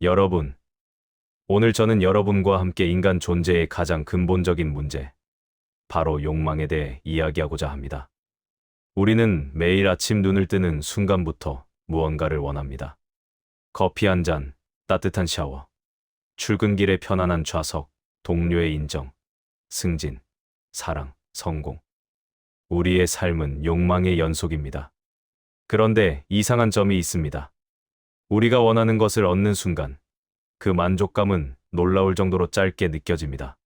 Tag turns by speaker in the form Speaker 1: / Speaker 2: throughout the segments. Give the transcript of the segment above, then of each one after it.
Speaker 1: 여러분, 오늘 저는 여러분과 함께 인간 존재의 가장 근본적인 문제, 바로 욕망에 대해 이야기하고자 합니다. 우리는 매일 아침 눈을 뜨는 순간부터 무언가를 원합니다. 커피 한 잔, 따뜻한 샤워, 출근길의 편안한 좌석, 동료의 인정, 승진, 사랑, 성공. 우리의 삶은 욕망의 연속입니다. 그런데 이상한 점이 있습니다. 우리가 원하는 것을 얻는 순간, 그 만족감은 놀라울 정도로 짧게 느껴집니다.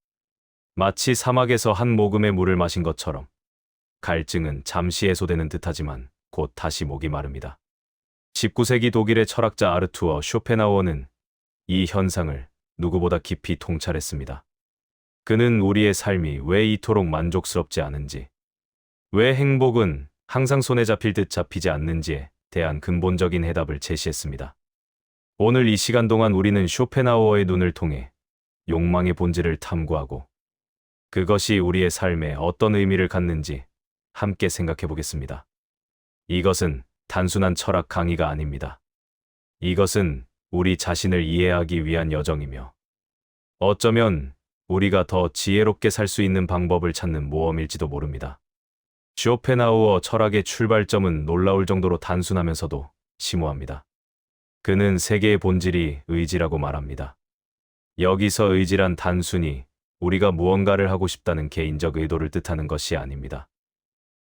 Speaker 1: 마치 사막에서 한 모금의 물을 마신 것처럼 갈증은 잠시 해소되는 듯하지만 곧 다시 목이 마릅니다. 19세기 독일의 철학자 아르투어 쇼펜하우어는 이 현상을 누구보다 깊이 통찰했습니다. 그는 우리의 삶이 왜 이토록 만족스럽지 않은지, 왜 행복은 항상 손에 잡힐 듯 잡히지 않는지에 대한 근본적인 해답을 제시했습니다. 오늘 이 시간 동안 우리는 쇼펜하우어의 눈을 통해 욕망의 본질을 탐구하고 그것이 우리의 삶에 어떤 의미를 갖는지 함께 생각해 보겠습니다. 이것은 단순한 철학 강의가 아닙니다. 이것은 우리 자신을 이해하기 위한 여정이며 어쩌면 우리가 더 지혜롭게 살 수 있는 방법을 찾는 모험일지도 모릅니다. 쇼펜하우어 철학의 출발점은 놀라울 정도로 단순하면서도 심오합니다. 그는 세계의 본질이 의지라고 말합니다. 여기서 의지란 단순히 우리가 무언가를 하고 싶다는 개인적 의도를 뜻하는 것이 아닙니다.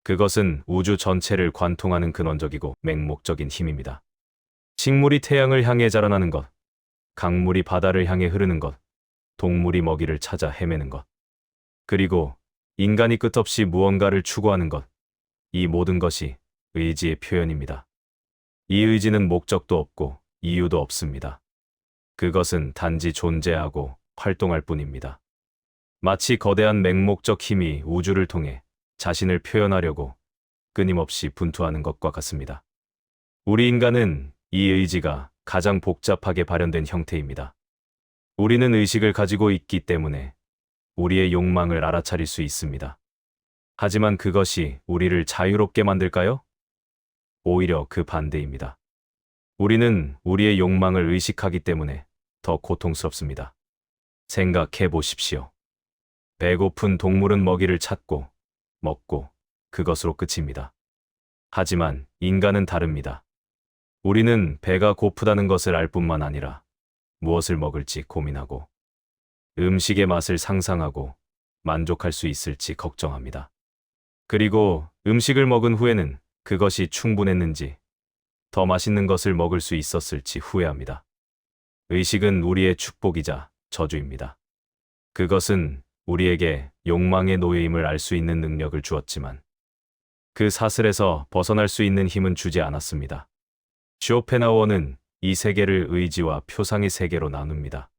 Speaker 1: 그것은 우주 전체를 관통하는 근원적이고 맹목적인 힘입니다. 식물이 태양을 향해 자라나는 것, 강물이 바다를 향해 흐르는 것, 동물이 먹이를 찾아 헤매는 것, 그리고 인간이 끝없이 무언가를 추구하는 것, 이 모든 것이 의지의 표현입니다. 이 의지는 목적도 없고 이유도 없습니다. 그것은 단지 존재하고 활동할 뿐입니다. 마치 거대한 맹목적 힘이 우주를 통해 자신을 표현하려고 끊임없이 분투하는 것과 같습니다. 우리 인간은 이 의지가 가장 복잡하게 발현된 형태입니다. 우리는 의식을 가지고 있기 때문에 우리의 욕망을 알아차릴 수 있습니다. 하지만 그것이 우리를 자유롭게 만들까요? 오히려 그 반대입니다. 우리는 우리의 욕망을 의식하기 때문에 더 고통스럽습니다. 생각해 보십시오. 배고픈 동물은 먹이를 찾고 먹고 그것으로 끝입니다. 하지만 인간은 다릅니다. 우리는 배가 고프다는 것을 알 뿐만 아니라 무엇을 먹을지 고민하고 음식의 맛을 상상하고 만족할 수 있을지 걱정합니다. 그리고 음식을 먹은 후에는 그것이 충분했는지 더 맛있는 것을 먹을 수 있었을지 후회합니다. 의식은 우리의 축복이자 저주입니다. 그것은 우리에게 욕망의 노예임을 알 수 있는 능력을 주었지만 그 사슬에서 벗어날 수 있는 힘은 주지 않았습니다. 쇼펜하우어는 이 세계를 의지와 표상의 세계로 나눕니다.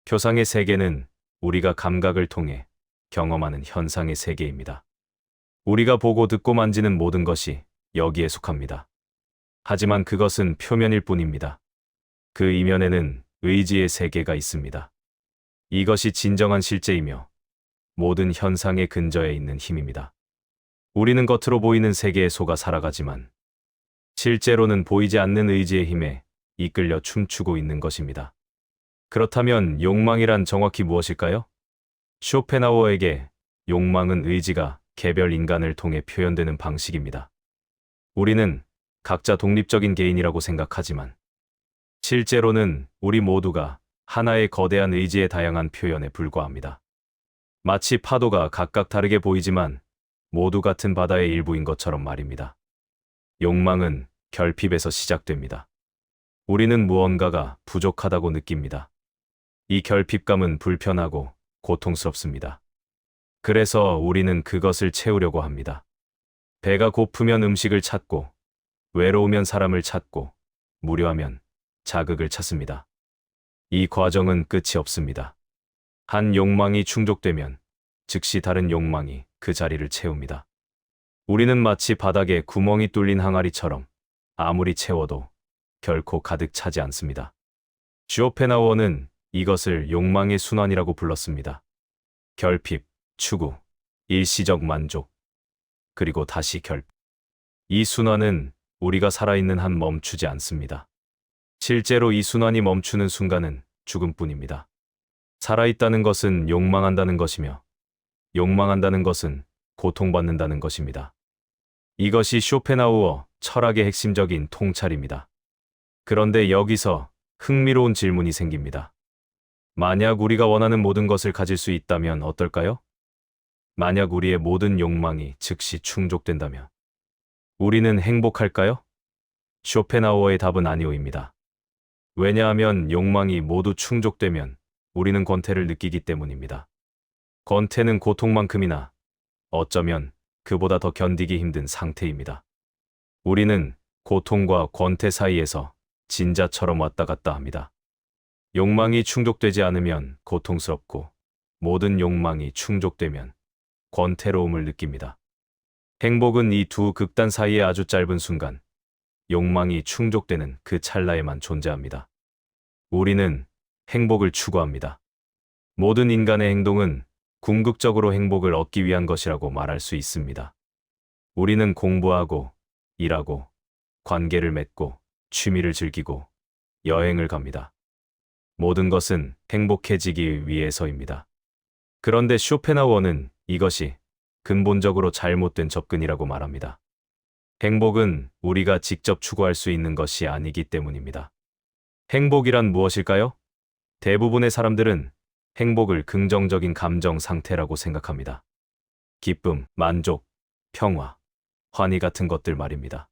Speaker 1: 표상의 세계는 우리가 감각을 통해 경험하는 현상의 세계입니다. 우리가 보고 듣고 만지는 모든 것이 여기에 속합니다. 하지만 그것은 표면일 뿐입니다. 그 이면에는 의지의 세계가 있습니다. 이것이 진정한 실제이며 모든 현상의 근저에 있는 힘입니다. 우리는 겉으로 보이는 세계에 속아 살아가지만 실제로는 보이지 않는 의지의 힘에 이끌려 춤추고 있는 것입니다. 그렇다면 욕망이란 정확히 무엇일까요? 쇼펜하우어에게 욕망은 의지가 개별 인간을 통해 표현되는 방식입니다. 우리는 각자 독립적인 개인이라고 생각하지만 실제로는 우리 모두가 하나의 거대한 의지의 다양한 표현에 불과합니다. 마치 파도가 각각 다르게 보이지만 모두 같은 바다의 일부인 것처럼 말입니다. 욕망은 결핍에서 시작됩니다. 우리는 무언가가 부족하다고 느낍니다. 이 결핍감은 불편하고 고통스럽습니다. 그래서 우리는 그것을 채우려고 합니다. 배가 고프면 음식을 찾고, 외로우면 사람을 찾고, 무료하면 자극을 찾습니다. 이 과정은 끝이 없습니다. 한 욕망이 충족되면 즉시 다른 욕망이 그 자리를 채웁니다. 우리는 마치 바닥에 구멍이 뚫린 항아리처럼 아무리 채워도 결코 가득 차지 않습니다. 쇼펜하우어는 이것을 욕망의 순환이라고 불렀습니다. 결핍, 추구, 일시적 만족, 그리고 다시 결핍. 이 순환은 우리가 살아있는 한 멈추지 않습니다. 실제로 이 순환이 멈추는 순간은 죽음뿐입니다. 살아있다는 것은 욕망한다는 것이며, 욕망한다는 것은 고통받는다는 것입니다. 이것이 쇼펜하우어 철학의 핵심적인 통찰입니다. 그런데 여기서 흥미로운 질문이 생깁니다. 만약 우리가 원하는 모든 것을 가질 수 있다면 어떨까요? 만약 우리의 모든 욕망이 즉시 충족된다면 우리는 행복할까요? 쇼펜하우어의 답은 아니오입니다. 왜냐하면 욕망이 모두 충족되면 우리는 권태를 느끼기 때문입니다. 권태는 고통만큼이나 어쩌면 그보다 더 견디기 힘든 상태입니다. 우리는 고통과 권태 사이에서 진자처럼 왔다 갔다 합니다. 욕망이 충족되지 않으면 고통스럽고 모든 욕망이 충족되면 권태로움을 느낍니다. 행복은 이 두 극단 사이의 아주 짧은 순간, 욕망이 충족되는 그 찰나에만 존재합니다. 우리는 행복을 추구합니다. 모든 인간의 행동은 궁극적으로 행복을 얻기 위한 것이라고 말할 수 있습니다. 우리는 공부하고, 일하고, 관계를 맺고, 취미를 즐기고, 여행을 갑니다. 모든 것은 행복해지기 위해서입니다. 그런데 쇼펜하우어는 이것이 근본적으로 잘못된 접근이라고 말합니다. 행복은 우리가 직접 추구할 수 있는 것이 아니기 때문입니다. 행복이란 무엇일까요? 대부분의 사람들은 행복을 긍정적인 감정 상태라고 생각합니다. 기쁨, 만족, 평화, 환희 같은 것들 말입니다.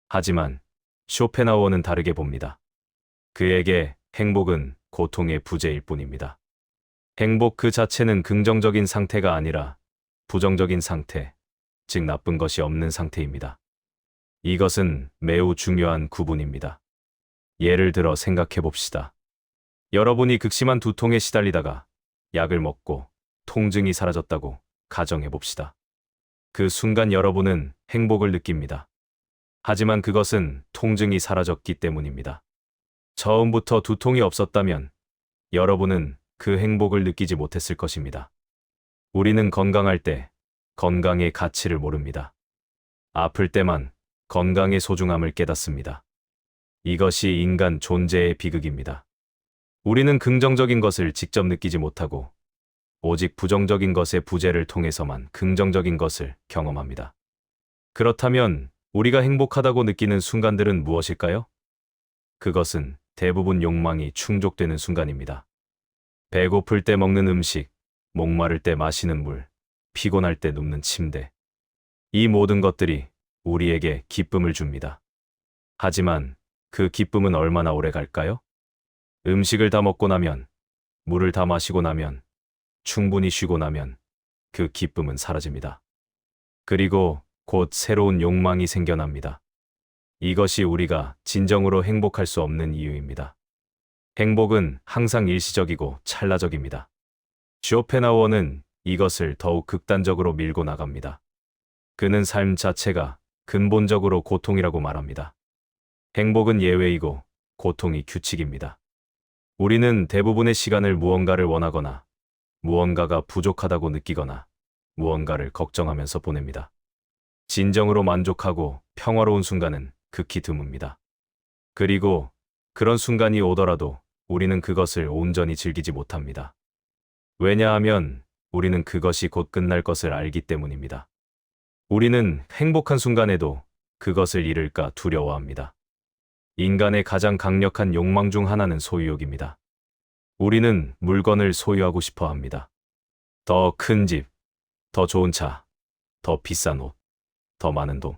Speaker 1: 하지만 쇼펜하우어는 다르게 봅니다. 그에게 행복은 고통의 부재일 뿐입니다. 행복 그 자체는 긍정적인 상태가 아니라 부정적인 상태, 즉 나쁜 것이 없는 상태입니다. 이것은 매우 중요한 구분입니다. 예를 들어 생각해 봅시다. 여러분이 극심한 두통에 시달리다가 약을 먹고 통증이 사라졌다고 가정해 봅시다. 그 순간 여러분은 행복을 느낍니다. 하지만 그것은 통증이 사라졌기 때문입니다. 처음부터 두통이 없었다면 여러분은 그 행복을 느끼지 못했을 것입니다. 우리는 건강할 때 건강의 가치를 모릅니다. 아플 때만 건강의 소중함을 깨닫습니다. 이것이 인간 존재의 비극입니다. 우리는 긍정적인 것을 직접 느끼지 못하고 오직 부정적인 것의 부재를 통해서만 긍정적인 것을 경험합니다. 그렇다면 우리가 행복하다고 느끼는 순간들은 무엇일까요? 그것은 대부분 욕망이 충족되는 순간입니다. 배고플 때 먹는 음식, 목마를 때 마시는 물, 피곤할 때 눕는 침대. 이 모든 것들이 우리에게 기쁨을 줍니다. 하지만 그 기쁨은 얼마나 오래 갈까요? 음식을 다 먹고 나면, 물을 다 마시고 나면, 충분히 쉬고 나면 그 기쁨은 사라집니다. 그리고 곧 새로운 욕망이 생겨납니다. 이것이 우리가 진정으로 행복할 수 없는 이유입니다. 행복은 항상 일시적이고 찰나적입니다. 쇼펜하우어는 이것을 더욱 극단적으로 밀고 나갑니다. 그는 삶 자체가 근본적으로 고통이라고 말합니다. 행복은 예외이고 고통이 규칙입니다. 우리는 대부분의 시간을 무언가를 원하거나 무언가가 부족하다고 느끼거나 무언가를 걱정하면서 보냅니다. 진정으로 만족하고 평화로운 순간은 극히 드뭅니다. 그리고 그런 순간이 오더라도 우리는 그것을 온전히 즐기지 못합니다. 왜냐하면 우리는 그것이 곧 끝날 것을 알기 때문입니다. 우리는 행복한 순간에도 그것을 잃을까 두려워합니다. 인간의 가장 강력한 욕망 중 하나는 소유욕입니다. 우리는 물건을 소유하고 싶어 합니다. 더 큰 집, 더 좋은 차, 더 비싼 옷, 더 많은 돈.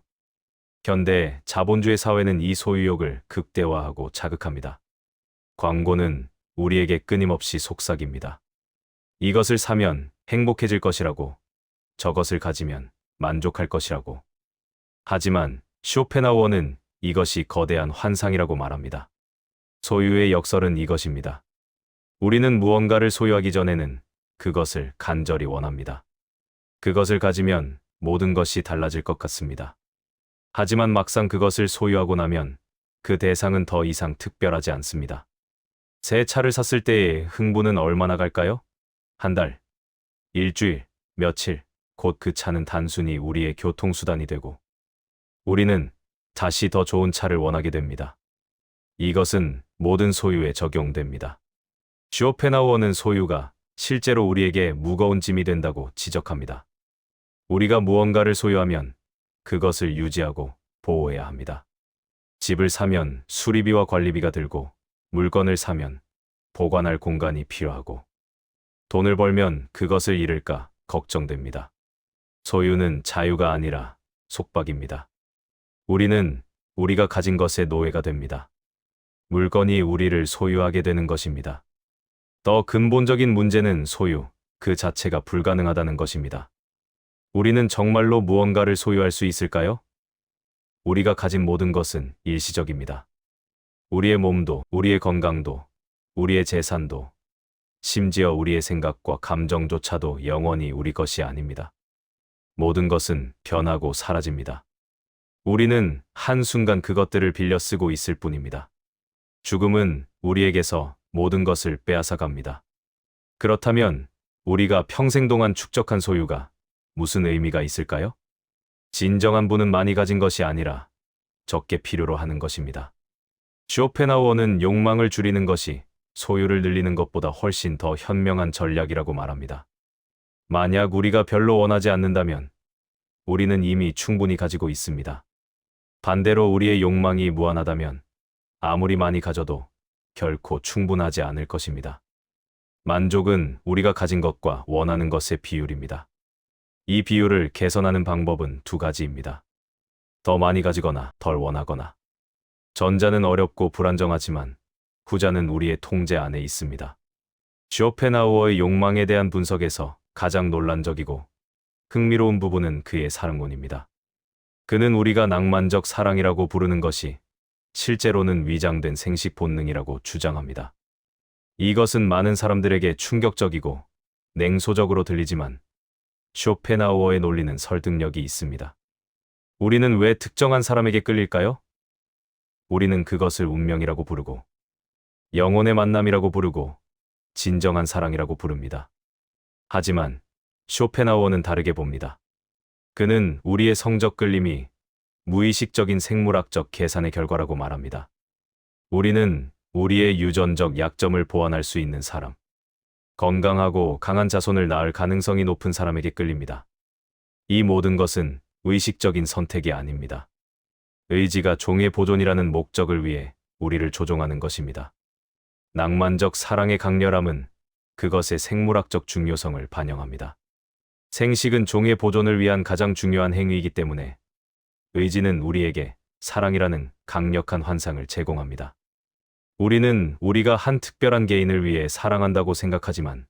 Speaker 1: 현대 자본주의 사회는 이 소유욕을 극대화하고 자극합니다. 광고는 우리에게 끊임없이 속삭입니다. 이것을 사면 행복해질 것이라고, 저것을 가지면 만족할 것이라고. 하지만 쇼펜하우어는 이것이 거대한 환상이라고 말합니다. 소유의 역설은 이것입니다. 우리는 무언가를 소유하기 전에는 그것을 간절히 원합니다. 그것을 가지면 모든 것이 달라질 것 같습니다. 하지만 막상 그것을 소유하고 나면 그 대상은 더 이상 특별하지 않습니다. 새 차를 샀을 때의 흥분은 얼마나 갈까요? 한 달, 일주일, 며칠, 곧 그 차는 단순히 우리의 교통수단이 되고 우리는 다시 더 좋은 차를 원하게 됩니다. 이것은 모든 소유에 적용됩니다. 쇼펜하우어는 소유가 실제로 우리에게 무거운 짐이 된다고 지적합니다. 우리가 무언가를 소유하면 그것을 유지하고 보호해야 합니다. 집을 사면 수리비와 관리비가 들고, 물건을 사면 보관할 공간이 필요하고, 돈을 벌면 그것을 잃을까 걱정됩니다. 소유는 자유가 아니라 속박입니다. 우리는 우리가 가진 것의 노예가 됩니다. 물건이 우리를 소유하게 되는 것입니다. 더 근본적인 문제는 소유 그 자체가 불가능하다는 것입니다. 우리는 정말로 무언가를 소유할 수 있을까요? 우리가 가진 모든 것은 일시적입니다. 우리의 몸도, 우리의 건강도, 우리의 재산도, 심지어 우리의 생각과 감정조차도 영원히 우리 것이 아닙니다. 모든 것은 변하고 사라집니다. 우리는 한순간 그것들을 빌려 쓰고 있을 뿐입니다. 죽음은 우리에게서 모든 것을 빼앗아 갑니다. 그렇다면 우리가 평생 동안 축적한 소유가 무슨 의미가 있을까요? 진정한 부는 많이 가진 것이 아니라 적게 필요로 하는 것입니다. 쇼펜하우어는 욕망을 줄이는 것이 소유를 늘리는 것보다 훨씬 더 현명한 전략이라고 말합니다. 만약 우리가 별로 원하지 않는다면 우리는 이미 충분히 가지고 있습니다. 반대로 우리의 욕망이 무한하다면 아무리 많이 가져도 결코 충분하지 않을 것입니다. 만족은 우리가 가진 것과 원하는 것의 비율입니다. 이 비율을 개선하는 방법은 두 가지입니다. 더 많이 가지거나 덜 원하거나. 전자는 어렵고 불안정하지만 후자는 우리의 통제 안에 있습니다. 쇼펜하우어의 욕망에 대한 분석에서 가장 논란적이고 흥미로운 부분은 그의 사랑론입니다. 그는 우리가 낭만적 사랑이라고 부르는 것이 실제로는 위장된 생식 본능이라고 주장합니다. 이것은 많은 사람들에게 충격적이고 냉소적으로 들리지만 쇼펜하우어의 논리는 설득력이 있습니다. 우리는 왜 특정한 사람에게 끌릴까요? 우리는 그것을 운명이라고 부르고, 영혼의 만남이라고 부르고, 진정한 사랑이라고 부릅니다. 하지만 쇼펜하우어는 다르게 봅니다. 그는 우리의 성적 끌림이 무의식적인 생물학적 계산의 결과라고 말합니다. 우리는 우리의 유전적 약점을 보완할 수 있는 사람, 건강하고 강한 자손을 낳을 가능성이 높은 사람에게 끌립니다. 이 모든 것은 의식적인 선택이 아닙니다. 의지가 종의 보존이라는 목적을 위해 우리를 조종하는 것입니다. 낭만적 사랑의 강렬함은 그것의 생물학적 중요성을 반영합니다. 생식은 종의 보존을 위한 가장 중요한 행위이기 때문에 의지는 우리에게 사랑이라는 강력한 환상을 제공합니다. 우리는 우리가 한 특별한 개인을 위해 사랑한다고 생각하지만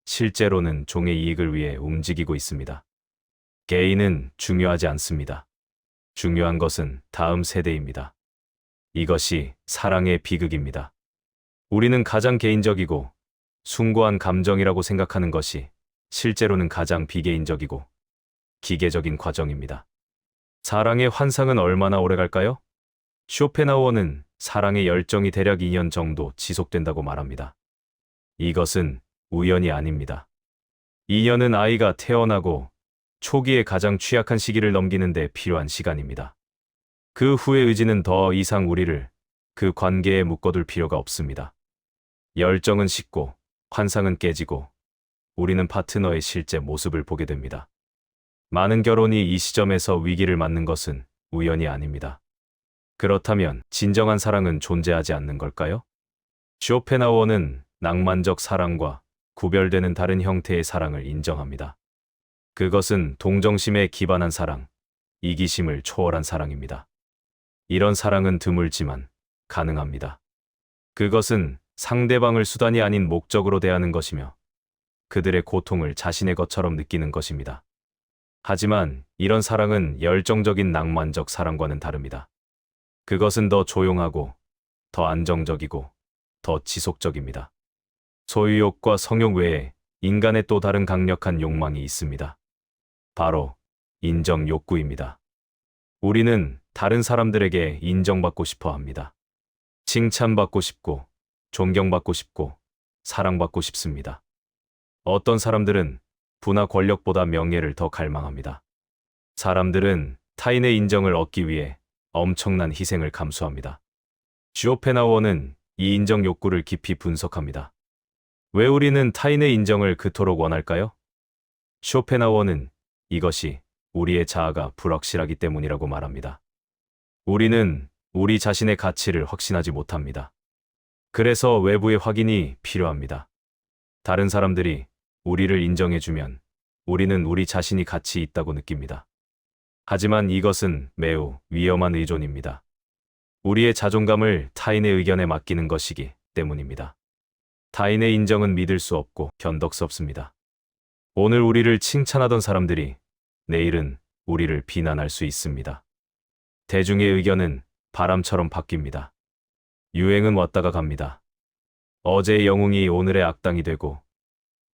Speaker 1: 실제로는 종의 이익을 위해 움직이고 있습니다. 개인은 중요하지 않습니다. 중요한 것은 다음 세대입니다. 이것이 사랑의 비극입니다. 우리는 가장 개인적이고 숭고한 감정이라고 생각하는 것이 실제로는 가장 비개인적이고 기계적인 과정입니다. 사랑의 환상은 얼마나 오래 갈까요? 쇼펜하우어는 사랑의 열정이 대략 2년 정도 지속된다고 말합니다. 이것은 우연이 아닙니다. 2년은 아이가 태어나고 초기에 가장 취약한 시기를 넘기는 데 필요한 시간입니다. 그 후의 의지는 더 이상 우리를 그 관계에 묶어둘 필요가 없습니다. 열정은 식고 환상은 깨지고 우리는 파트너의 실제 모습을 보게 됩니다. 많은 결혼이 이 시점에서 위기를 맞는 것은 우연이 아닙니다. 그렇다면 진정한 사랑은 존재하지 않는 걸까요? 쇼펜하우어는 낭만적 사랑과 구별되는 다른 형태의 사랑을 인정합니다. 그것은 동정심에 기반한 사랑, 이기심을 초월한 사랑입니다. 이런 사랑은 드물지만 가능합니다. 그것은 상대방을 수단이 아닌 목적으로 대하는 것이며 그들의 고통을 자신의 것처럼 느끼는 것입니다. 하지만 이런 사랑은 열정적인 낭만적 사랑과는 다릅니다. 그것은 더 조용하고 더 안정적이고 더 지속적입니다. 소유욕과 성욕 외에 인간의 또 다른 강력한 욕망이 있습니다. 바로 인정 욕구입니다. 우리는 다른 사람들에게 인정받고 싶어 합니다. 칭찬받고 싶고, 존경받고 싶고, 사랑받고 싶습니다. 어떤 사람들은 부나 권력보다 명예를 더 갈망합니다. 사람들은 타인의 인정을 얻기 위해 엄청난 희생을 감수합니다. 쇼펜하우어는 이 인정 욕구를 깊이 분석합니다. 왜 우리는 타인의 인정을 그토록 원할까요? 쇼펜하우어는 이것이 우리의 자아가 불확실하기 때문이라고 말합니다. 우리는 우리 자신의 가치를 확신하지 못합니다. 그래서 외부의 확인이 필요합니다. 다른 사람들이 우리를 인정해주면 우리는 우리 자신이 가치 있다고 느낍니다. 하지만 이것은 매우 위험한 의존입니다. 우리의 자존감을 타인의 의견에 맡기는 것이기 때문입니다. 타인의 인정은 믿을 수 없고 견덕스럽습니다. 오늘 우리를 칭찬하던 사람들이 내일은 우리를 비난할 수 있습니다. 대중의 의견은 바람처럼 바뀝니다. 유행은 왔다가 갑니다. 어제의 영웅이 오늘의 악당이 되고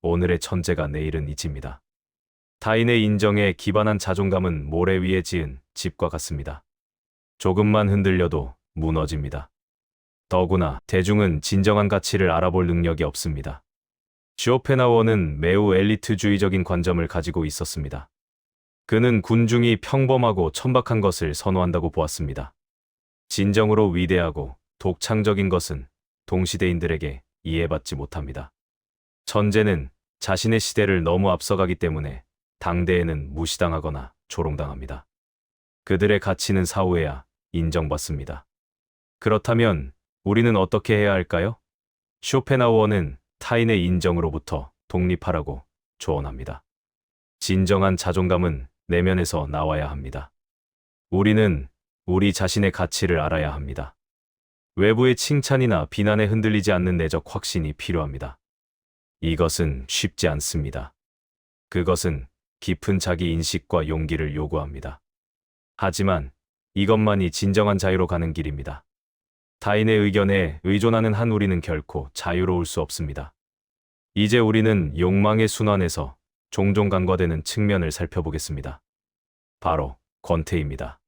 Speaker 1: 오늘의 천재가 내일은 잊힙니다. 타인의 인정에 기반한 자존감은 모래 위에 지은 집과 같습니다. 조금만 흔들려도 무너집니다. 더구나 대중은 진정한 가치를 알아볼 능력이 없습니다. 쇼펜하우어는 매우 엘리트주의적인 관점을 가지고 있었습니다. 그는 군중이 평범하고 천박한 것을 선호한다고 보았습니다. 진정으로 위대하고 독창적인 것은 동시대인들에게 이해받지 못합니다. 천재는 자신의 시대를 너무 앞서가기 때문에 당대에는 무시당하거나 조롱당합니다. 그들의 가치는 사후에야 인정받습니다. 그렇다면 우리는 어떻게 해야 할까요? 쇼펜하우어는 타인의 인정으로부터 독립하라고 조언합니다. 진정한 자존감은 내면에서 나와야 합니다. 우리는 우리 자신의 가치를 알아야 합니다. 외부의 칭찬이나 비난에 흔들리지 않는 내적 확신이 필요합니다. 이것은 쉽지 않습니다. 그것은 깊은 자기 인식과 용기를 요구합니다. 하지만 이것만이 진정한 자유로 가는 길입니다. 타인의 의견에 의존하는 한 우리는 결코 자유로울 수 없습니다. 이제 우리는 욕망의 순환에서 종종 간과되는 측면을 살펴보겠습니다. 바로 권태입니다.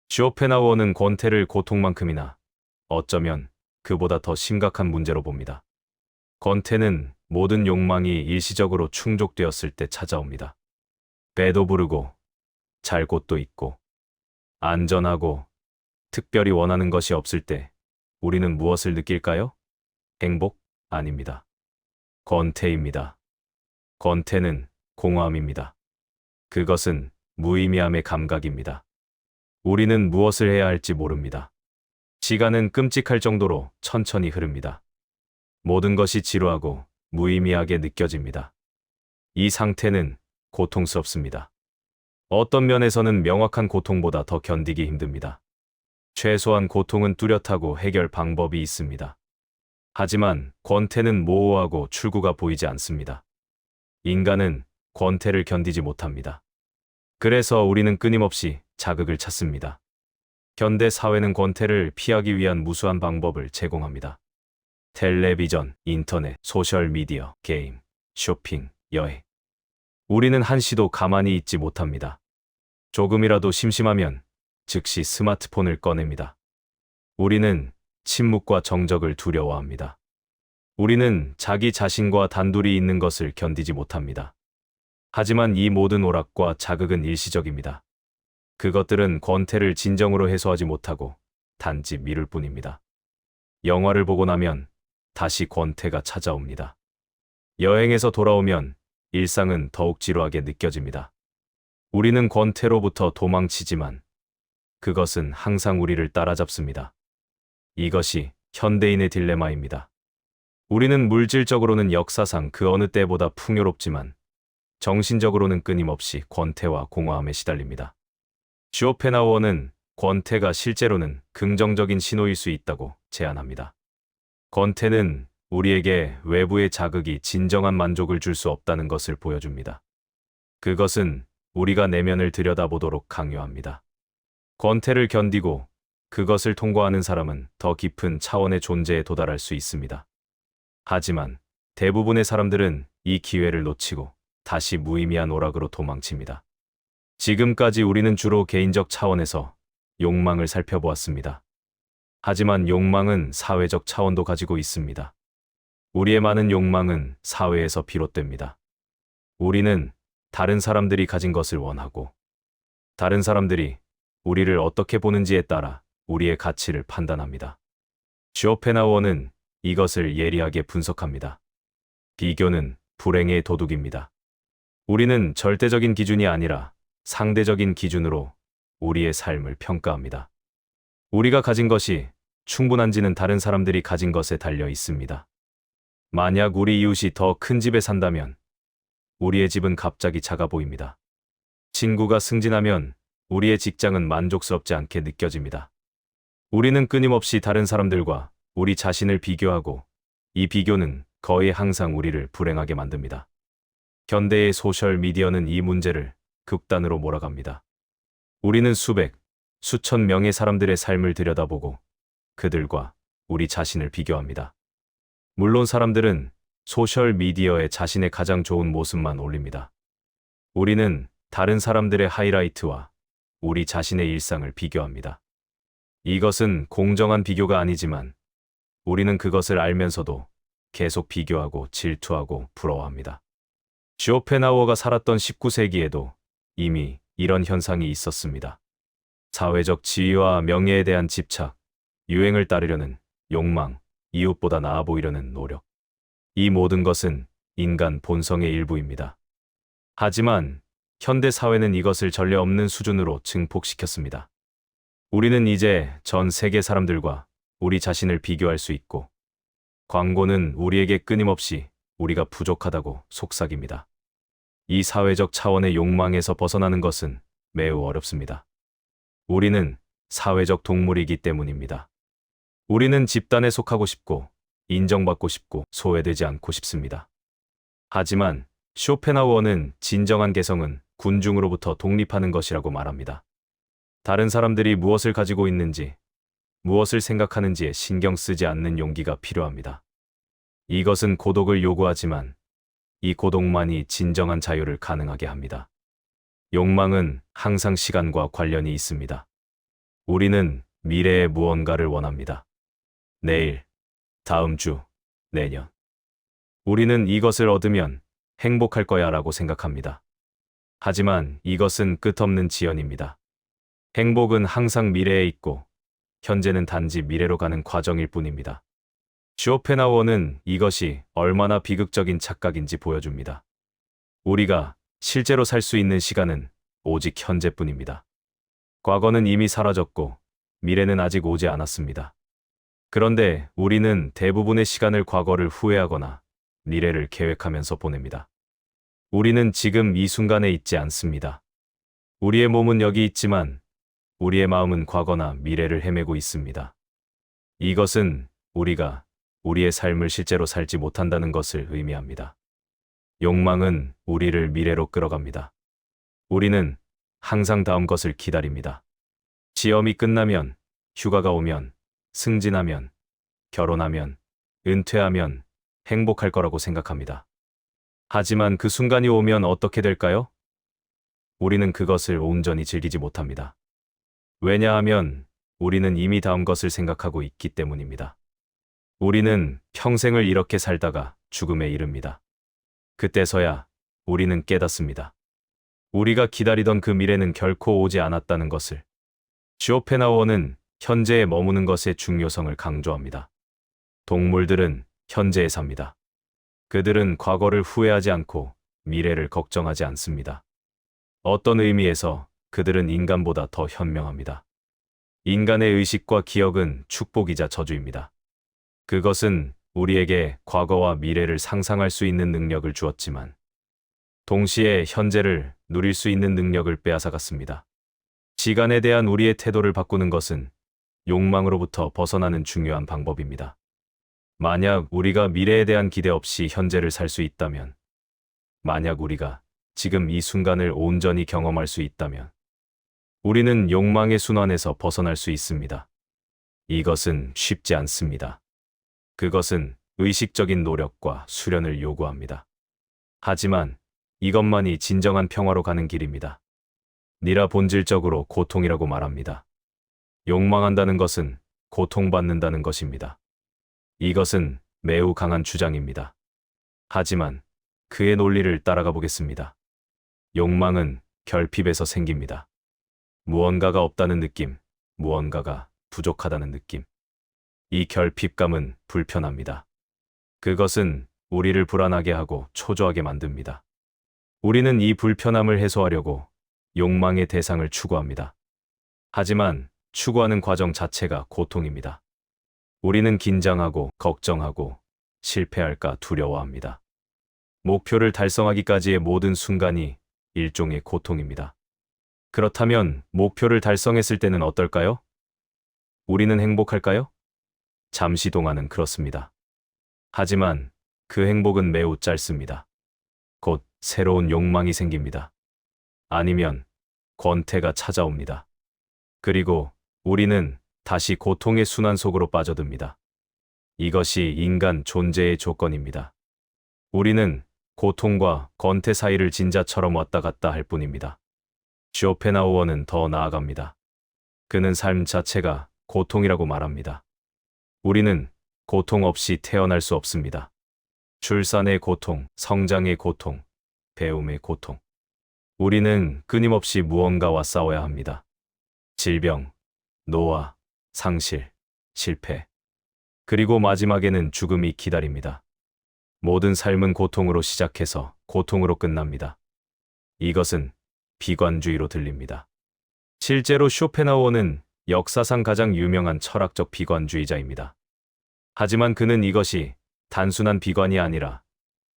Speaker 1: 쇼펜하우어는 권태를 고통만큼이나 어쩌면 그보다 더 심각한 문제로 봅니다. 권태는 모든 욕망이 일시적으로 충족되었을 때 찾아옵니다. 배도 부르고 잘 곳도 있고 안전하고 특별히 원하는 것이 없을 때 우리는 무엇을 느낄까요? 행복? 아닙니다. 권태입니다. 권태는 공허함입니다. 그것은 무의미함의 감각입니다. 우리는 무엇을 해야 할지 모릅니다. 시간은 끔찍할 정도로 천천히 흐릅니다. 모든 것이 지루하고 무의미하게 느껴집니다. 이 상태는 고통스럽습니다. 어떤 면에서는 명확한 고통보다 더 견디기 힘듭니다. 최소한 고통은 뚜렷하고 해결 방법이 있습니다. 하지만 권태는 모호하고 출구가 보이지 않습니다. 인간은 권태를 견디지 못합니다. 그래서 우리는 끊임없이 자극을 찾습니다. 현대 사회는 권태를 피하기 위한 무수한 방법을 제공합니다. 텔레비전, 인터넷, 소셜미디어, 게임, 쇼핑, 여행. 우리는 한시도 가만히 있지 못합니다. 조금이라도 심심하면 즉시 스마트폰을 꺼냅니다. 우리는 침묵과 정적을 두려워합니다. 우리는 자기 자신과 단둘이 있는 것을 견디지 못합니다. 하지만 이 모든 오락과 자극은 일시적입니다. 그것들은 권태를 진정으로 해소하지 못하고 단지 미룰 뿐입니다. 영화를 보고 나면 다시 권태가 찾아옵니다. 여행에서 돌아오면 일상은 더욱 지루하게 느껴집니다. 우리는 권태로부터 도망치지만 그것은 항상 우리를 따라잡습니다. 이것이 현대인의 딜레마입니다. 우리는 물질적으로는 역사상 그 어느 때보다 풍요롭지만 정신적으로는 끊임없이 권태와 공허함에 시달립니다. 쇼펜하우어는 권태가 실제로는 긍정적인 신호일 수 있다고 제안합니다. 권태는 우리에게 외부의 자극이 진정한 만족을 줄 수 없다는 것을 보여줍니다. 그것은 우리가 내면을 들여다보도록 강요합니다. 권태를 견디고 그것을 통과하는 사람은 더 깊은 차원의 존재에 도달할 수 있습니다. 하지만 대부분의 사람들은 이 기회를 놓치고 다시 무의미한 오락으로 도망칩니다. 지금까지 우리는 주로 개인적 차원에서 욕망을 살펴보았습니다. 하지만 욕망은 사회적 차원도 가지고 있습니다. 우리의 많은 욕망은 사회에서 비롯됩니다. 우리는 다른 사람들이 가진 것을 원하고 다른 사람들이 우리를 어떻게 보는지에 따라 우리의 가치를 판단합니다. 쇼펜하우어는 이것을 예리하게 분석합니다. 비교는 불행의 도둑입니다. 우리는 절대적인 기준이 아니라 상대적인 기준으로 우리의 삶을 평가합니다. 우리가 가진 것이 충분한지는 다른 사람들이 가진 것에 달려 있습니다. 만약 우리 이웃이 더 큰 집에 산다면 우리의 집은 갑자기 작아 보입니다. 친구가 승진하면 우리의 직장은 만족스럽지 않게 느껴집니다. 우리는 끊임없이 다른 사람들과 우리 자신을 비교하고 이 비교는 거의 항상 우리를 불행하게 만듭니다. 현대의 소셜 미디어는 이 문제를 극단으로 몰아갑니다. 우리는 수백, 수천 명의 사람들의 삶을 들여다보고 그들과 우리 자신을 비교합니다. 물론 사람들은 소셜 미디어에 자신의 가장 좋은 모습만 올립니다. 우리는 다른 사람들의 하이라이트와 우리 자신의 일상을 비교합니다. 이것은 공정한 비교가 아니지만 우리는 그것을 알면서도 계속 비교하고 질투하고 부러워합니다. 쇼펜하우어가 살았던 19세기에도 이미 이런 현상이 있었습니다. 사회적 지위와 명예에 대한 집착, 유행을 따르려는 욕망, 이웃보다 나아 보이려는 노력. 이 모든 것은 인간 본성의 일부입니다. 하지만 현대 사회는 이것을 전례 없는 수준으로 증폭시켰습니다. 우리는 이제 전 세계 사람들과 우리 자신을 비교할 수 있고, 광고는 우리에게 끊임없이 우리가 부족하다고 속삭입니다. 이 사회적 차원의 욕망에서 벗어나는 것은 매우 어렵습니다. 우리는 사회적 동물이기 때문입니다. 우리는 집단에 속하고 싶고, 인정받고 싶고, 소외되지 않고 싶습니다. 하지만 쇼펜하우어는 진정한 개성은 군중으로부터 독립하는 것이라고 말합니다. 다른 사람들이 무엇을 가지고 있는지, 무엇을 생각하는지에 신경 쓰지 않는 용기가 필요합니다. 이것은 고독을 요구하지만 이 고독만이 진정한 자유를 가능하게 합니다. 욕망은 항상 시간과 관련이 있습니다. 우리는 미래의 무언가를 원합니다. 내일, 다음 주, 내년. 우리는 이것을 얻으면 행복할 거야 라고 생각합니다. 하지만 이것은 끝없는 지연입니다. 행복은 항상 미래에 있고 현재는 단지 미래로 가는 과정일 뿐입니다. 쇼펜하우어는 이것이 얼마나 비극적인 착각인지 보여줍니다. 우리가 실제로 살 수 있는 시간은 오직 현재뿐입니다. 과거는 이미 사라졌고 미래는 아직 오지 않았습니다. 그런데 우리는 대부분의 시간을 과거를 후회하거나 미래를 계획하면서 보냅니다. 우리는 지금 이 순간에 있지 않습니다. 우리의 몸은 여기 있지만 우리의 마음은 과거나 미래를 헤매고 있습니다. 이것은 우리가 우리의 삶을 실제로 살지 못한다는 것을 의미합니다. 욕망은 우리를 미래로 끌어갑니다. 우리는 항상 다음 것을 기다립니다. 시험이 끝나면, 휴가가 오면, 승진하면, 결혼하면, 은퇴하면 행복할 거라고 생각합니다. 하지만 그 순간이 오면 어떻게 될까요? 우리는 그것을 온전히 즐기지 못합니다. 왜냐하면 우리는 이미 다음 것을 생각하고 있기 때문입니다. 우리는 평생을 이렇게 살다가 죽음에 이릅니다. 그때서야 우리는 깨닫습니다. 우리가 기다리던 그 미래는 결코 오지 않았다는 것을. 쇼펜하우어는 현재에 머무는 것의 중요성을 강조합니다. 동물들은 현재에 삽니다. 그들은 과거를 후회하지 않고 미래를 걱정하지 않습니다. 어떤 의미에서 그들은 인간보다 더 현명합니다. 인간의 의식과 기억은 축복이자 저주입니다. 그것은 우리에게 과거와 미래를 상상할 수 있는 능력을 주었지만 동시에 현재를 누릴 수 있는 능력을 빼앗아갔습니다. 시간에 대한 우리의 태도를 바꾸는 것은 욕망으로부터 벗어나는 중요한 방법입니다. 만약 우리가 미래에 대한 기대 없이 현재를 살 수 있다면, 만약 우리가 지금 이 순간을 온전히 경험할 수 있다면, 우리는 욕망의 순환에서 벗어날 수 있습니다. 이것은 쉽지 않습니다. 그것은 의식적인 노력과 수련을 요구합니다. 하지만 이것만이 진정한 평화로 가는 길입니다. 니라 본질적으로 고통이라고 말합니다. 욕망한다는 것은 고통받는다는 것입니다. 이것은 매우 강한 주장입니다. 하지만 그의 논리를 따라가 보겠습니다. 욕망은 결핍에서 생깁니다. 무언가가 없다는 느낌, 무언가가 부족하다는 느낌. 이 결핍감은 불편합니다. 그것은 우리를 불안하게 하고 초조하게 만듭니다. 우리는 이 불편함을 해소하려고 욕망의 대상을 추구합니다. 하지만 추구하는 과정 자체가 고통입니다. 우리는 긴장하고 걱정하고 실패할까 두려워합니다. 목표를 달성하기까지의 모든 순간이 일종의 고통입니다. 그렇다면 목표를 달성했을 때는 어떨까요? 우리는 행복할까요? 잠시 동안은 그렇습니다. 하지만 그 행복은 매우 짧습니다. 곧 새로운 욕망이 생깁니다. 아니면 권태가 찾아옵니다. 그리고 우리는 다시 고통의 순환 속으로 빠져듭니다. 이것이 인간 존재의 조건입니다. 우리는 고통과 권태 사이를 진자처럼 왔다 갔다 할 뿐입니다. 쇼펜하우어는 더 나아갑니다. 그는 삶 자체가 고통이라고 말합니다. 우리는 고통 없이 태어날 수 없습니다. 출산의 고통, 성장의 고통, 배움의 고통. 우리는 끊임없이 무언가와 싸워야 합니다. 질병, 노화, 상실, 실패. 그리고 마지막에는 죽음이 기다립니다. 모든 삶은 고통으로 시작해서 고통으로 끝납니다. 이것은 비관주의로 들립니다. 실제로 쇼펜하우어는 역사상 가장 유명한 철학적 비관주의자입니다. 하지만 그는 이것이 단순한 비관이 아니라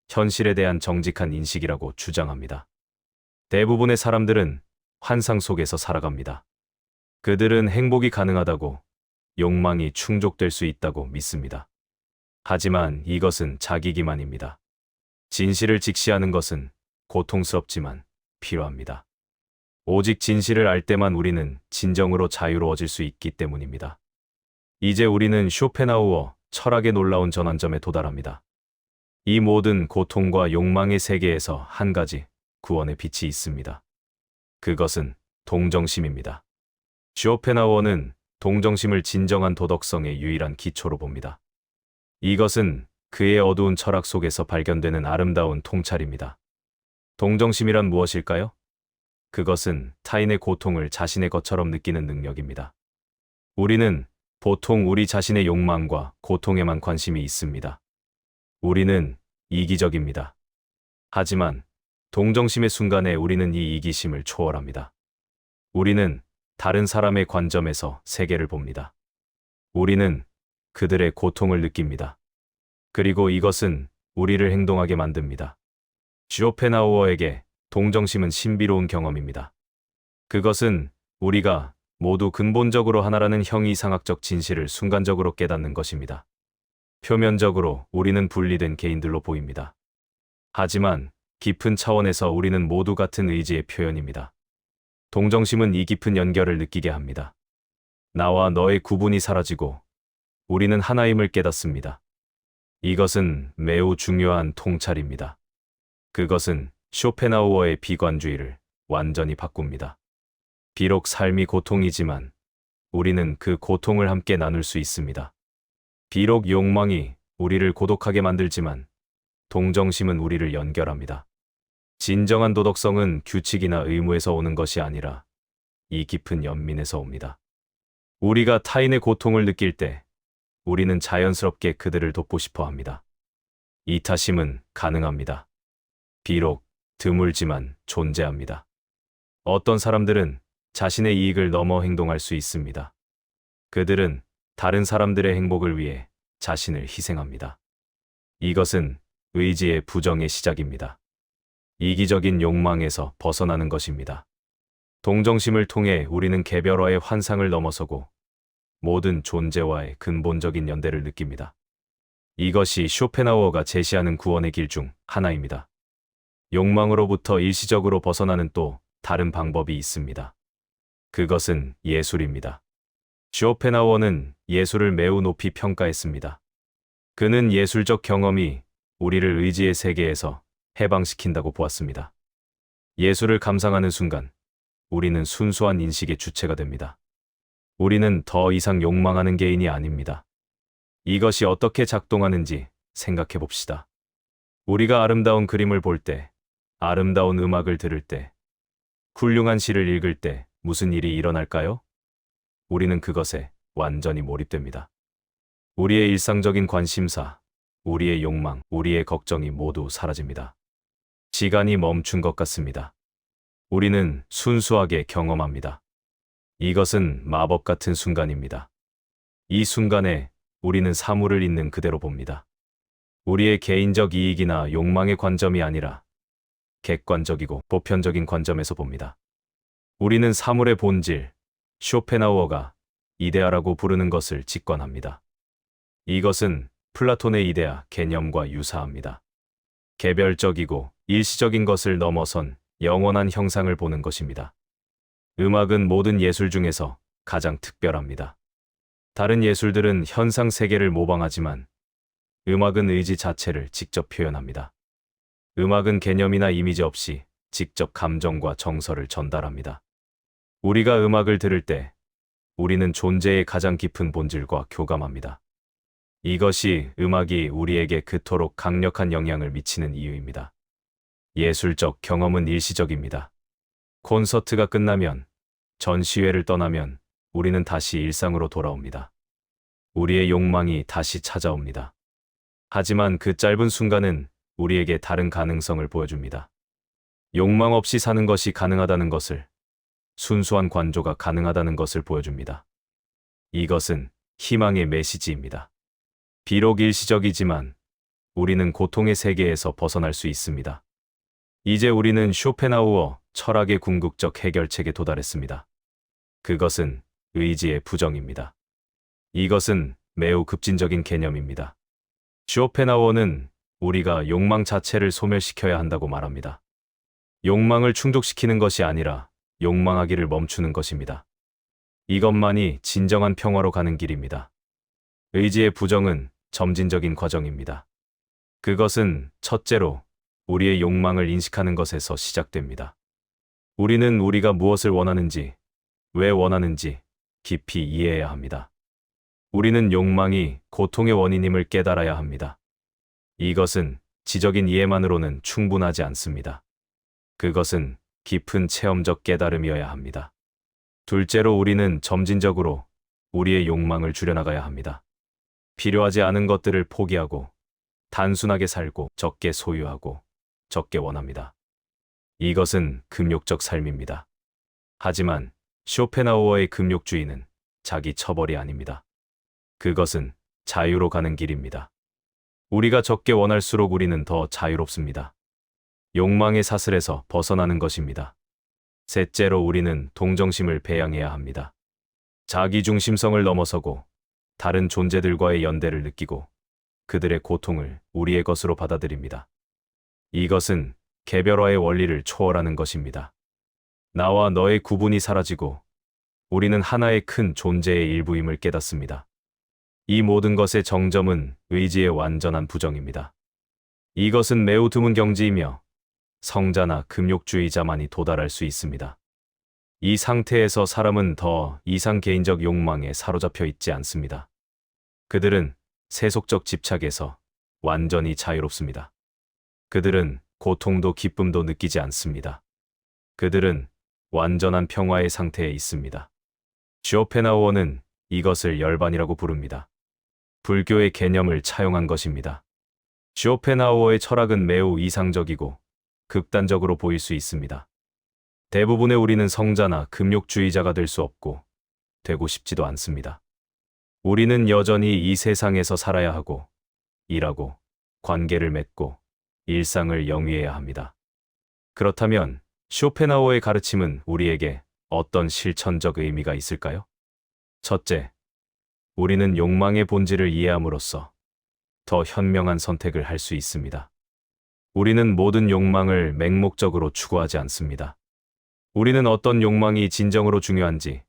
Speaker 1: 현실에 대한 정직한 인식이라고 주장합니다. 대부분의 사람들은 환상 속에서 살아갑니다. 그들은 행복이 가능하다고, 욕망이 충족될 수 있다고 믿습니다. 하지만 이것은 자기 기만입니다. 진실을 직시하는 것은 고통스럽지만 필요합니다. 오직 진실을 알 때만 우리는 진정으로 자유로워질 수 있기 때문입니다. 이제 우리는 쇼펜하우어 철학의 놀라운 전환점에 도달합니다. 이 모든 고통과 욕망의 세계에서 한 가지 구원의 빛이 있습니다. 그것은 동정심입니다. 쇼펜하우어는 동정심을 진정한 도덕성의 유일한 기초로 봅니다. 이것은 그의 어두운 철학 속에서 발견되는 아름다운 통찰입니다. 동정심이란 무엇일까요? 그것은 타인의 고통을 자신의 것처럼 느끼는 능력입니다. 우리는 보통 우리 자신의 욕망과 고통에만 관심이 있습니다. 우리는 이기적입니다. 하지만 동정심의 순간에 우리는 이 이기심을 초월합니다. 우리는 다른 사람의 관점에서 세계를 봅니다. 우리는 그들의 고통을 느낍니다. 그리고 이것은 우리를 행동하게 만듭니다. 쇼펜하우어에게 동정심은 신비로운 경험입니다. 그것은 우리가 모두 근본적으로 하나라는 형이상학적 진실을 순간적으로 깨닫는 것입니다. 표면적으로 우리는 분리된 개인들로 보입니다. 하지만 깊은 차원에서 우리는 모두 같은 의지의 표현입니다. 동정심은 이 깊은 연결을 느끼게 합니다. 나와 너의 구분이 사라지고 우리는 하나임을 깨닫습니다. 이것은 매우 중요한 통찰입니다. 그것은 쇼펜하우어의 비관주의를 완전히 바꿉니다. 비록 삶이 고통이지만 우리는 그 고통을 함께 나눌 수 있습니다. 비록 욕망이 우리를 고독하게 만들지만 동정심은 우리를 연결합니다. 진정한 도덕성은 규칙이나 의무에서 오는 것이 아니라 이 깊은 연민에서 옵니다. 우리가 타인의 고통을 느낄 때 우리는 자연스럽게 그들을 돕고 싶어 합니다. 이타심은 가능합니다. 비록 드물지만 존재합니다. 어떤 사람들은 자신의 이익을 넘어 행동할 수 있습니다. 그들은 다른 사람들의 행복을 위해 자신을 희생합니다. 이것은 의지의 부정의 시작입니다. 이기적인 욕망에서 벗어나는 것입니다. 동정심을 통해 우리는 개별화의 환상을 넘어서고 모든 존재와의 근본적인 연대를 느낍니다. 이것이 쇼펜하우어가 제시하는 구원의 길 중 하나입니다. 욕망으로부터 일시적으로 벗어나는 또 다른 방법이 있습니다. 그것은 예술입니다. 쇼펜하우어는 예술을 매우 높이 평가했습니다. 그는 예술적 경험이 우리를 의지의 세계에서 해방시킨다고 보았습니다. 예술을 감상하는 순간 우리는 순수한 인식의 주체가 됩니다. 우리는 더 이상 욕망하는 개인이 아닙니다. 이것이 어떻게 작동하는지 생각해 봅시다. 우리가 아름다운 그림을 볼 때, 아름다운 음악을 들을 때, 훌륭한 시를 읽을 때 무슨 일이 일어날까요? 우리는 그것에 완전히 몰입됩니다. 우리의 일상적인 관심사, 우리의 욕망, 우리의 걱정이 모두 사라집니다. 시간이 멈춘 것 같습니다. 우리는 순수하게 경험합니다. 이것은 마법 같은 순간입니다. 이 순간에 우리는 사물을 있는 그대로 봅니다. 우리의 개인적 이익이나 욕망의 관점이 아니라 객관적이고 보편적인 관점에서 봅니다. 우리는 사물의 본질, 쇼펜하우어가 이데아라고 부르는 것을 직관합니다. 이것은 플라톤의 이데아 개념과 유사합니다. 개별적이고 일시적인 것을 넘어선 영원한 형상을 보는 것입니다. 음악은 모든 예술 중에서 가장 특별합니다. 다른 예술들은 현상 세계를 모방하지만 음악은 의지 자체를 직접 표현합니다. 음악은 개념이나 이미지 없이 직접 감정과 정서를 전달합니다. 우리가 음악을 들을 때 우리는 존재의 가장 깊은 본질과 교감합니다. 이것이 음악이 우리에게 그토록 강력한 영향을 미치는 이유입니다. 예술적 경험은 일시적입니다. 콘서트가 끝나면, 전시회를 떠나면 우리는 다시 일상으로 돌아옵니다. 우리의 욕망이 다시 찾아옵니다. 하지만 그 짧은 순간은 우리에게 다른 가능성을 보여줍니다. 욕망 없이 사는 것이 가능하다는 것을, 순수한 관조가 가능하다는 것을 보여줍니다. 이것은 희망의 메시지입니다. 비록 일시적이지만 우리는 고통의 세계에서 벗어날 수 있습니다. 이제 우리는 쇼펜하우어 철학의 궁극적 해결책에 도달했습니다. 그것은 의지의 부정입니다. 이것은 매우 급진적인 개념입니다. 쇼펜하우어는 우리가 욕망 자체를 소멸시켜야 한다고 말합니다. 욕망을 충족시키는 것이 아니라 욕망하기를 멈추는 것입니다. 이것만이 진정한 평화로 가는 길입니다. 의지의 부정은 점진적인 과정입니다. 그것은 첫째로 우리의 욕망을 인식하는 것에서 시작됩니다. 우리는 우리가 무엇을 원하는지, 왜 원하는지 깊이 이해해야 합니다. 우리는 욕망이 고통의 원인임을 깨달아야 합니다. 이것은 지적인 이해만으로는 충분하지 않습니다. 그것은 깊은 체험적 깨달음이어야 합니다. 둘째로 우리는 점진적으로 우리의 욕망을 줄여나가야 합니다. 필요하지 않은 것들을 포기하고 단순하게 살고 적게 소유하고 적게 원합니다. 이것은 금욕적 삶입니다. 하지만 쇼펜하우어의 금욕주의는 자기 처벌이 아닙니다. 그것은 자유로 가는 길입니다. 우리가 적게 원할수록 우리는 더 자유롭습니다. 욕망의 사슬에서 벗어나는 것입니다. 셋째로 우리는 동정심을 배양해야 합니다. 자기중심성을 넘어서고 다른 존재들과의 연대를 느끼고 그들의 고통을 우리의 것으로 받아들입니다. 이것은 개별화의 원리를 초월하는 것입니다. 나와 너의 구분이 사라지고 우리는 하나의 큰 존재의 일부임을 깨닫습니다. 이 모든 것의 정점은 의지의 완전한 부정입니다. 이것은 매우 드문 경지이며 성자나 금욕주의자만이 도달할 수 있습니다. 이 상태에서 사람은 더 이상 개인적 욕망에 사로잡혀 있지 않습니다. 그들은 세속적 집착에서 완전히 자유롭습니다. 그들은 고통도 기쁨도 느끼지 않습니다. 그들은 완전한 평화의 상태에 있습니다. 쇼펜하우어는 이것을 열반이라고 부릅니다. 불교의 개념을 차용한 것입니다. 쇼펜하우어의 철학은 매우 이상적이고 극단적으로 보일 수 있습니다. 대부분의 우리는 성자나 금욕주의자가 될 수 없고 되고 싶지도 않습니다. 우리는 여전히 이 세상에서 살아야 하고 일하고 관계를 맺고 일상을 영위해야 합니다. 그렇다면 쇼펜하우어의 가르침은 우리에게 어떤 실천적 의미가 있을까요? 첫째, 우리는 욕망의 본질을 이해함으로써 더 현명한 선택을 할 수 있습니다. 우리는 모든 욕망을 맹목적으로 추구하지 않습니다. 우리는 어떤 욕망이 진정으로 중요한지,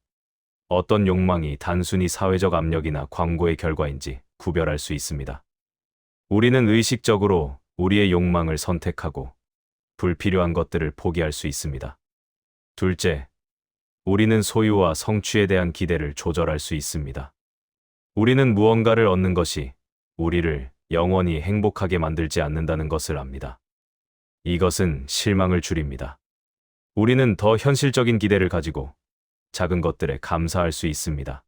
Speaker 1: 어떤 욕망이 단순히 사회적 압력이나 광고의 결과인지 구별할 수 있습니다. 우리는 의식적으로 우리의 욕망을 선택하고 불필요한 것들을 포기할 수 있습니다. 둘째, 우리는 소유와 성취에 대한 기대를 조절할 수 있습니다. 우리는 무언가를 얻는 것이 우리를 영원히 행복하게 만들지 않는다는 것을 압니다. 이것은 실망을 줄입니다. 우리는 더 현실적인 기대를 가지고 작은 것들에 감사할 수 있습니다.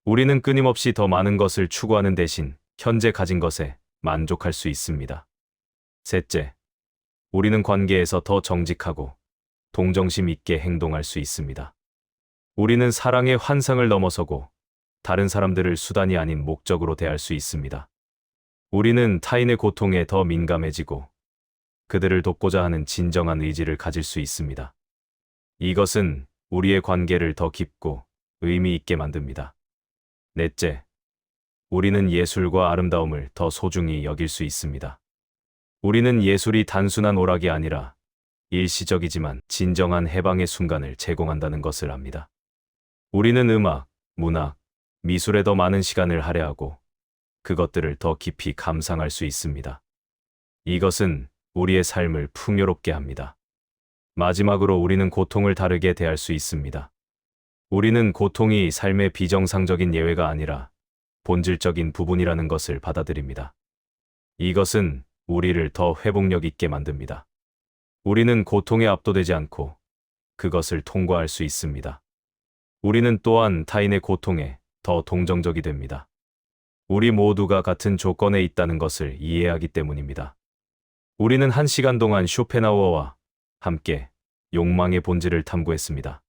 Speaker 1: 우리는 끊임없이 더 많은 것을 추구하는 대신 현재 가진 것에 만족할 수 있습니다. 셋째, 우리는 관계에서 더 정직하고 동정심 있게 행동할 수 있습니다. 우리는 사랑의 환상을 넘어서고 다른 사람들을 수단이 아닌 목적으로 대할 수 있습니다. 우리는 타인의 고통에 더 민감해지고 그들을 돕고자 하는 진정한 의지를 가질 수 있습니다. 이것은 우리의 관계를 더 깊고 의미 있게 만듭니다. 넷째, 우리는 예술과 아름다움을 더 소중히 여길 수 있습니다. 우리는 예술이 단순한 오락이 아니라 일시적이지만 진정한 해방의 순간을 제공한다는 것을 압니다. 우리는 음악, 문학, 미술에 더 많은 시간을 할애하고 그것들을 더 깊이 감상할 수 있습니다. 이것은 우리의 삶을 풍요롭게 합니다. 마지막으로 우리는 고통을 다르게 대할 수 있습니다. 우리는 고통이 삶의 비정상적인 예외가 아니라 본질적인 부분이라는 것을 받아들입니다. 이것은 우리를 더 회복력 있게 만듭니다. 우리는 고통에 압도되지 않고 그것을 통과할 수 있습니다. 우리는 또한 타인의 고통에 더 동정적이 됩니다. 우리 모두가 같은 조건에 있다는 것을 이해하기 때문입니다. 우리는 1시간 동안 쇼펜하우어와 함께 욕망의 본질을 탐구했습니다.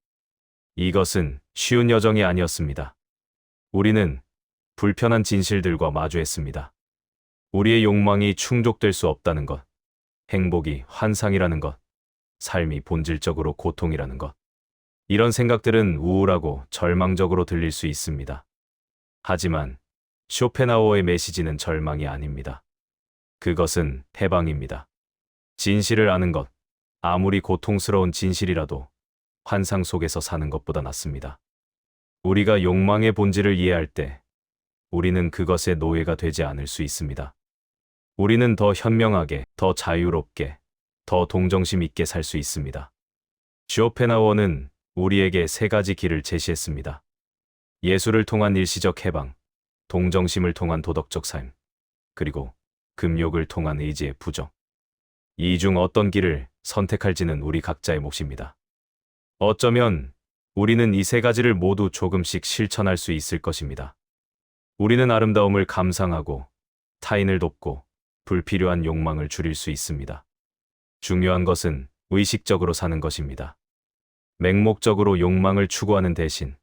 Speaker 1: 이것은 쉬운 여정이 아니었습니다. 우리는 불편한 진실들과 마주했습니다. 우리의 욕망이 충족될 수 없다는 것, 행복이 환상이라는 것, 삶이 본질적으로 고통이라는 것. 이런 생각들은 우울하고 절망적으로 들릴 수 있습니다. 하지만 쇼펜하우어의 메시지는 절망이 아닙니다. 그것은 해방입니다. 진실을 아는 것, 아무리 고통스러운 진실이라도 환상 속에서 사는 것보다 낫습니다. 우리가 욕망의 본질을 이해할 때 우리는 그것의 노예가 되지 않을 수 있습니다. 우리는 더 현명하게, 더 자유롭게, 더 동정심 있게 살 수 있습니다. 쇼펜하우어는 우리에게 3가지 길을 제시했습니다. 예술을 통한 일시적 해방, 동정심을 통한 도덕적 삶, 그리고 금욕을 통한 의지의 부정. 이 중 어떤 길을 선택할지는 우리 각자의 몫입니다. 어쩌면 우리는 이 3가지를 모두 조금씩 실천할 수 있을 것입니다. 우리는 아름다움을 감상하고 타인을 돕고 불필요한 욕망을 줄일 수 있습니다. 중요한 것은 의식적으로 사는 것입니다. 맹목적으로 욕망을 추구하는 대신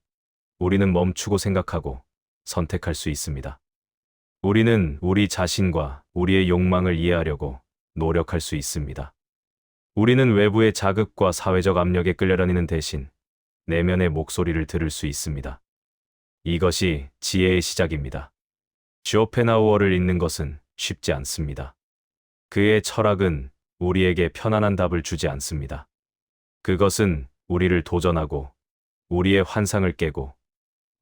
Speaker 1: 우리는 멈추고 생각하고 선택할 수 있습니다. 우리는 우리 자신과 우리의 욕망을 이해하려고 노력할 수 있습니다. 우리는 외부의 자극과 사회적 압력에 끌려다니는 대신 내면의 목소리를 들을 수 있습니다. 이것이 지혜의 시작입니다. 쇼펜하우어를 읽는 것은 쉽지 않습니다. 그의 철학은 우리에게 편안한 답을 주지 않습니다. 그것은 우리를 도전하고 우리의 환상을 깨고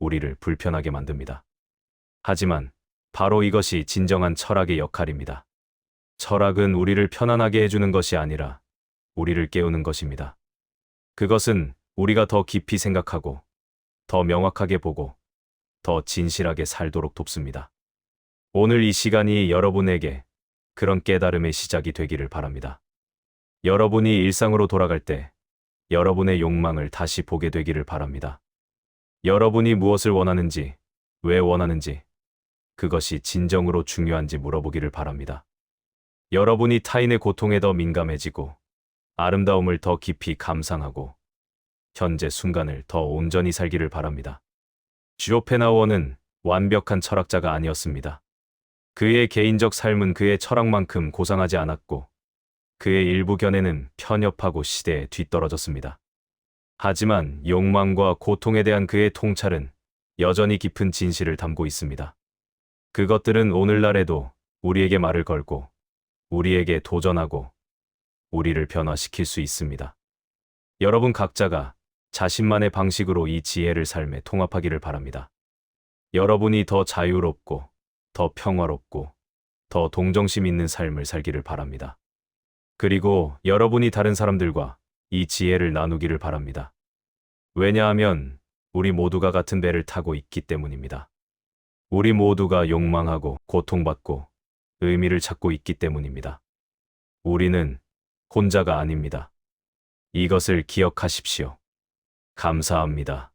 Speaker 1: 우리를 불편하게 만듭니다. 하지만 바로 이것이 진정한 철학의 역할입니다. 철학은 우리를 편안하게 해주는 것이 아니라 우리를 깨우는 것입니다. 그것은 우리가 더 깊이 생각하고 더 명확하게 보고 더 진실하게 살도록 돕습니다. 오늘 이 시간이 여러분에게 그런 깨달음의 시작이 되기를 바랍니다. 여러분이 일상으로 돌아갈 때 여러분의 욕망을 다시 보게 되기를 바랍니다. 여러분이 무엇을 원하는지, 왜 원하는지, 그것이 진정으로 중요한지 물어보기를 바랍니다. 여러분이 타인의 고통에 더 민감해지고 아름다움을 더 깊이 감상하고 현재 순간을 더 온전히 살기를 바랍니다. 쇼펜하우어는 완벽한 철학자가 아니었습니다. 그의 개인적 삶은 그의 철학만큼 고상하지 않았고 그의 일부 견해는 편협하고 시대에 뒤떨어졌습니다. 하지만 욕망과 고통에 대한 그의 통찰은 여전히 깊은 진실을 담고 있습니다. 그것들은 오늘날에도 우리에게 말을 걸고 우리에게 도전하고 우리를 변화시킬 수 있습니다. 여러분 각자가 자신만의 방식으로 이 지혜를 삶에 통합하기를 바랍니다. 여러분이 더 자유롭고 더 평화롭고 더 동정심 있는 삶을 살기를 바랍니다. 그리고 여러분이 다른 사람들과 이 지혜를 나누기를 바랍니다. 왜냐하면 우리 모두가 같은 배를 타고 있기 때문입니다. 우리 모두가 욕망하고 고통받고 의미를 찾고 있기 때문입니다. 우리는 혼자가 아닙니다. 이것을 기억하십시오. 감사합니다.